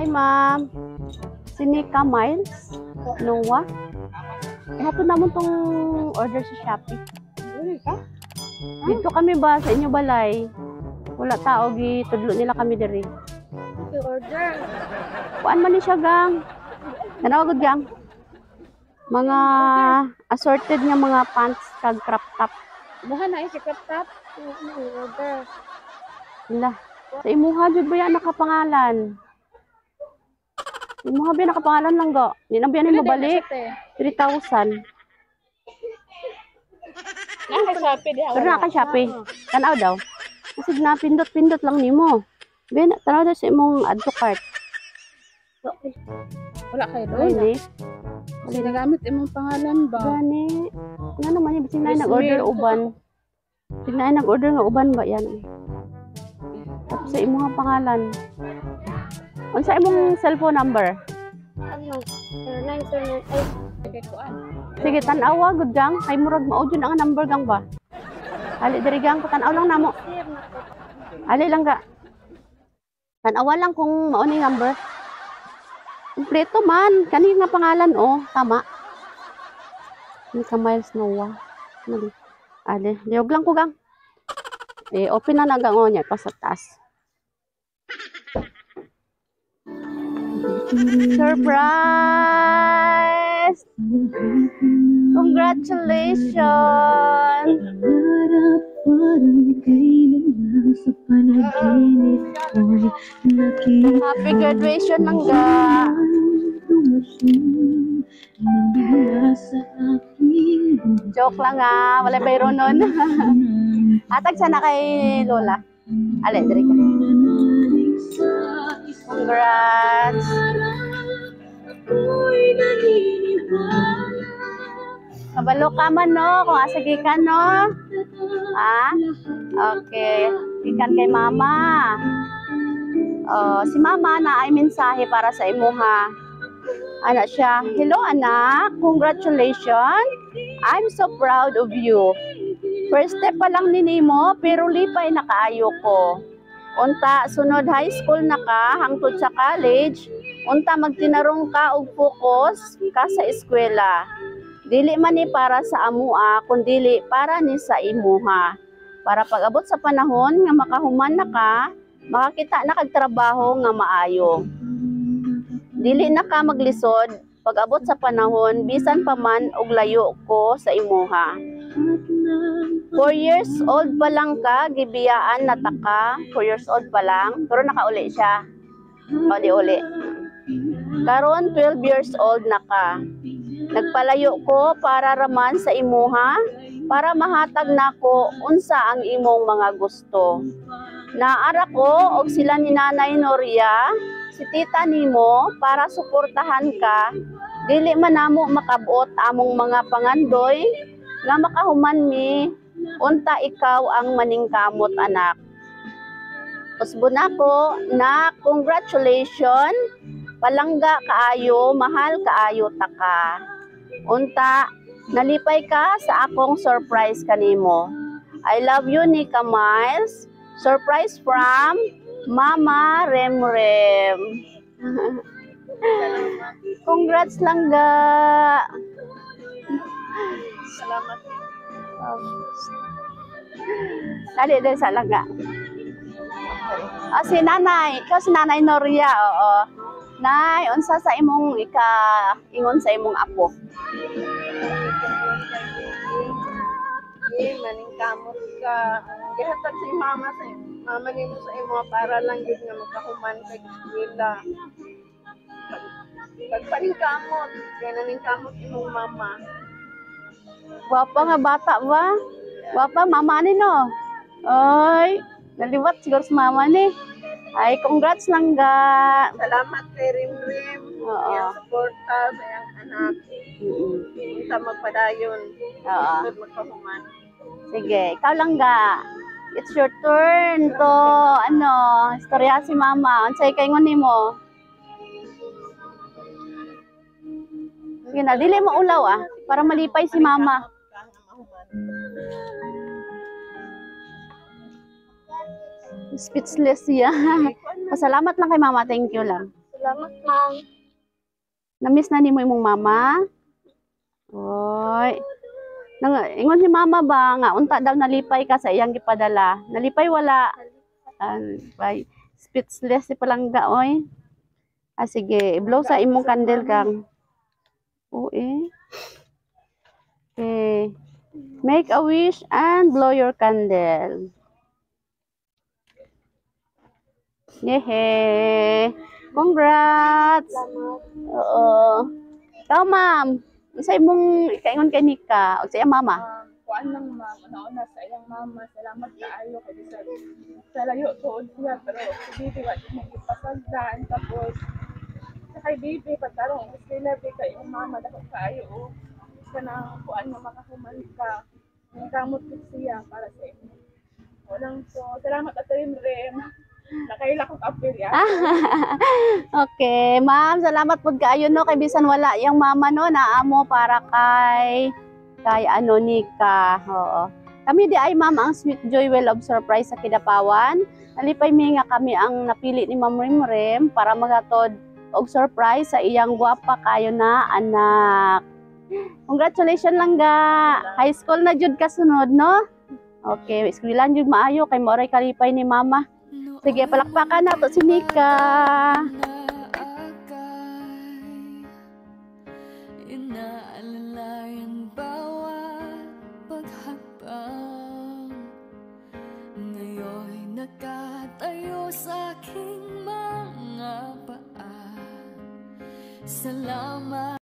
Hi, ma'am. Si Nika Miles. Noah. Ihato naman tong order sa Shopee. Dito kami ba sa inyo balay? Wala tao, gitudlo nila kami diri. Order. Kuan man ni siya, gang. Tanawagod, gang. Mga assorted nga mga pants kag crop top. Buha na si crop top. Order. Wala. Sa imuha jud ba yan nakapangalan? Imuha ba nakapangalan lang go? Di na ba yan mabalik? 3,000. Naka Shopee diha. Pero naka Shopee. Tanaw daw. Kasi na pindot-pindot lang nimo. Ben, tanaw daw sa imong add to cart. Wala kayo Ay, doon. ni. Kasi nagamit imong pangalan ba? Gani. Nga naman yun. Sinay nag-order uban. Sinay nag-order nga uban ba yan? Tapos sa imong pangalan. Ano sa imong cellphone number? Ano? 0978. Kay kuan. Sige, tanawa, good gang. Kay murag mao jud ang number gang ba? Ali diri gang, tanaw lang namo. Ali lang ga. Tanawa lang kung mao ni number. Kompleto man. Kani nga pangalan, oh. Tama. Nika Miles Noah. Mali. Ali. Liog lang ko, gang. Open na nagang o niya. Pa sa taas. Surprise! Congratulations! Happy graduation lang ga. Joke lang nga, wala bayro nun. Atag sana kay Lola. Ale, diri ka. Congrats! Kabalo ka man, no? Kung asagi ka, no? Ha? Okay. Ikan kay mama. Si mama na ay mensahe para sa imo, ha? Anak siya, hello anak, congratulations. I'm so proud of you. First step pa lang ni mo, pero lipay na kaayo ko. Unta, sunod high school na ka, hangtod sa college, unta magtinarong ka og focus ka sa eskwela. Dili man ni para sa amua, kundili para ni sa imuha. Para pag-abot sa panahon nga makahuman na ka, makakita na kag trabaho nga maayo. Dili na ka maglisod, pag-abot sa panahon, bisan pa man og layo ko sa imuha. 4 years old pa lang ka, gibiyaan na taka. 4 years old pa lang, pero nakauli siya. Uli-uli. Karon 12 years old na ka. Nagpalayo ko para raman sa imuha, para mahatag nako unsa ang imong mga gusto. Naara ko og sila ni Nanay Noria, si tita nimo para suportahan ka. Dili man namo makabot among mga pangandoy nga makahuman mi, unta ikaw ang maningkamot anak. Usbon ako na congratulations, palangga kaayo, mahal kaayo ta ka. Unta, nalipay ka sa akong surprise kanimo. I love you, Nika Miles. Surprise from Mama Remrem. Congrats lang ga. Salamat. Dali sa langga. Si nanay, ikaw si Nanay Noria, oo. Nay, unsa sa imong ingon sa imong apo? Maningkamot ka. Gihatag si mama nimo sa imo para lang gid nga makahuman kay eskwela. Pagpaningkamot, kaya naningkamot imong mama. Gwapa nga bata ba? Gwapa, mama ni no? Ay, naliwat siguro sa mama ni. Ay, congrats lang ga. Salamat kay Rimrim. Oo. Yang suporta sa iyang anak. Unsa magpadayon. Oo. Sud magkahuman. Sige, ikaw lang ga. It's your turn to, istorya si mama. Unsay kaingon nimo? Sige na, dili mo ulaw para malipay si mama. Speechless siya. Pasalamat lang kay mama, thank you lang. Salamat, ma'am. Namiss na nimo imong mama? Oy. Ingon si mama ba nga unta daw nalipay ka sa iyang gipadala. Nalipay wala. By speechless si palangga oy. Sige, i-blow sa imong candle kang. Okay. Okay. Make a wish and blow your candle. Yehe. Congrats. Oo. Ikaw, ma'am. Sa imong ikaingon kay Nika o sa iyang mama? Kuan lang, ma'am. Una sa iyang mama. Salamat kaayo kay sa layo tuod siya. Pero si Bibi, wala mo ipasagdan. Tapos, sa kay Bibi, pagkarong sila kay iyang mama. Dapat kaayo. Sa nang kuan nga makahuman ka. Ang kamot siya para sa inyo. Walang so, salamat at rin. Nakaila kong apel ya. Okay, ma'am, salamat pud kaayo no kay bisan wala yang mama no naamo para kay ano Nika. Oo. Kami di ay ma'am ang Sweet Joy Well of Surprise sa Kidapawan. Nalipay mi nga kami ang napili ni Ma'am Rimrim para magatod og surprise sa iyang gwapa kayo na anak. Congratulations lang ga. High school na jud kasunod no. Okay, eskwelahan jud maayo kay moray kalipay ni mama. Sige, palakpakan na to si Nika. Inaalalayan bawat paghakbang. Ngayon'y nakatayo sa aking mga paa. Salamat.